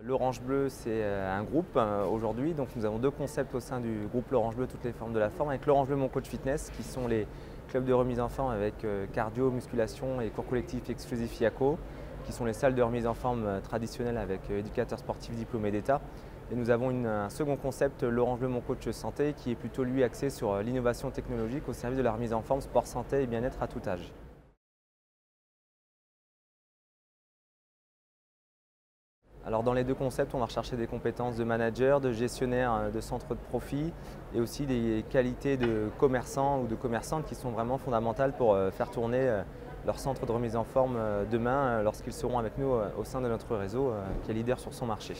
L'Orange Bleu, c'est un groupe aujourd'hui. Donc nous avons deux concepts au sein du groupe L'Orange Bleu, toutes les formes de la forme, avec L'Orange Bleu Mon Coach Fitness, qui sont les clubs de remise en forme avec cardio, musculation et cours collectif exclusif IACO, qui sont les salles de remise en forme traditionnelles avec éducateurs sportifs diplômés d'État. Et nous avons un second concept, L'Orange Bleu Mon Coach Santé, qui est plutôt lui axé sur l'innovation technologique au service de la remise en forme, sport, santé et bien-être à tout âge. Alors dans les deux concepts, on va rechercher des compétences de manager, de gestionnaire de centres de profit et aussi des qualités de commerçants ou de commerçantes qui sont vraiment fondamentales pour faire tourner leur centre de remise en forme demain lorsqu'ils seront avec nous au sein de notre réseau qui est leader sur son marché.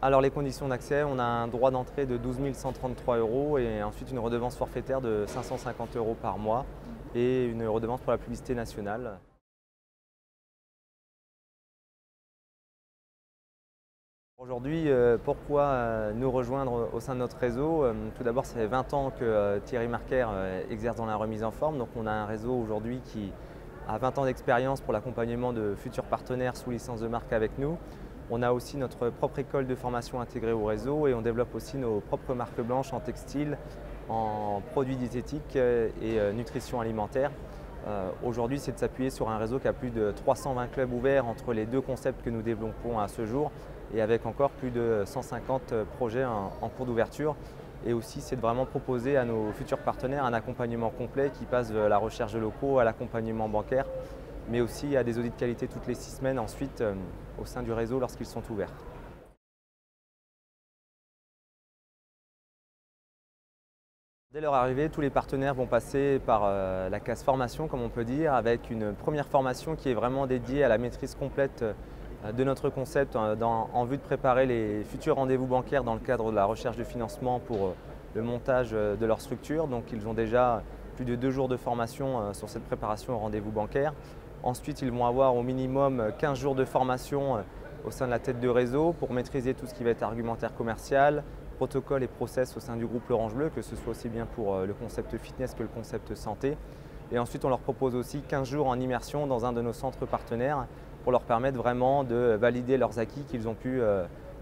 Alors les conditions d'accès, on a un droit d'entrée de 12 133 € et ensuite une redevance forfaitaire de 550 € par mois et une redevance pour la publicité nationale. Aujourd'hui, pourquoi nous rejoindre au sein de notre réseau? Tout d'abord, ça fait 20 ans que Thierry Marquer exerce dans la remise en forme. Donc on a un réseau aujourd'hui qui a 20 ans d'expérience pour l'accompagnement de futurs partenaires sous licence de marque avec nous. On a aussi notre propre école de formation intégrée au réseau et on développe aussi nos propres marques blanches en textile, en produits diététiques et nutrition alimentaire. Aujourd'hui, c'est de s'appuyer sur un réseau qui a plus de 320 clubs ouverts entre les deux concepts que nous développons à ce jour et avec encore plus de 150 projets en cours d'ouverture. Et aussi, c'est de vraiment proposer à nos futurs partenaires un accompagnement complet qui passe de la recherche de locaux à l'accompagnement bancaire, mais aussi à des audits de qualité toutes les 6 semaines ensuite au sein du réseau lorsqu'ils sont ouverts. Dès leur arrivée, tous les partenaires vont passer par la case formation, comme on peut dire, avec une première formation qui est vraiment dédiée à la maîtrise complète de notre concept en vue de préparer les futurs rendez-vous bancaires dans le cadre de la recherche de financement pour le montage de leur structure. Donc ils ont déjà plus de 2 jours de formation sur cette préparation au rendez-vous bancaire. Ensuite, ils vont avoir au minimum 15 jours de formation au sein de la tête de réseau pour maîtriser tout ce qui va être argumentaire commercial, protocole et process au sein du groupe L'Orange Bleu, que ce soit aussi bien pour le concept fitness que le concept santé. Et ensuite, on leur propose aussi 15 jours en immersion dans un de nos centres partenaires pour leur permettre vraiment de valider leurs acquis qu'ils ont pu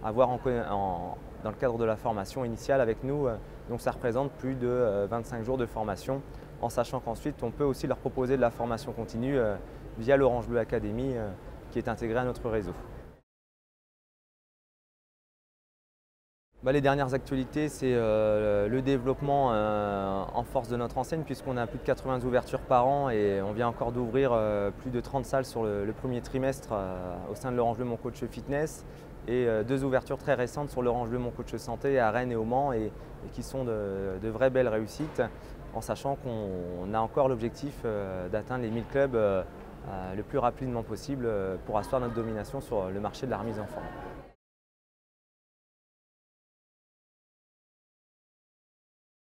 avoir dans le cadre de la formation initiale avec nous. Donc ça représente plus de 25 jours de formation, en sachant qu'ensuite, on peut aussi leur proposer de la formation continue via l'Orange Bleu Academy qui est intégrée à notre réseau. Les dernières actualités, c'est le développement en force de notre enseigne puisqu'on a plus de 80 ouvertures par an et on vient encore d'ouvrir plus de 30 salles sur le premier trimestre au sein de l'Orange Bleu Mon Coach Fitness et 2 ouvertures très récentes sur l'Orange Bleu Mon Coach Santé à Rennes et au Mans et qui sont de vraies belles réussites en sachant qu'on a encore l'objectif d'atteindre les 1000 clubs le plus rapidement possible pour asseoir notre domination sur le marché de la remise en forme.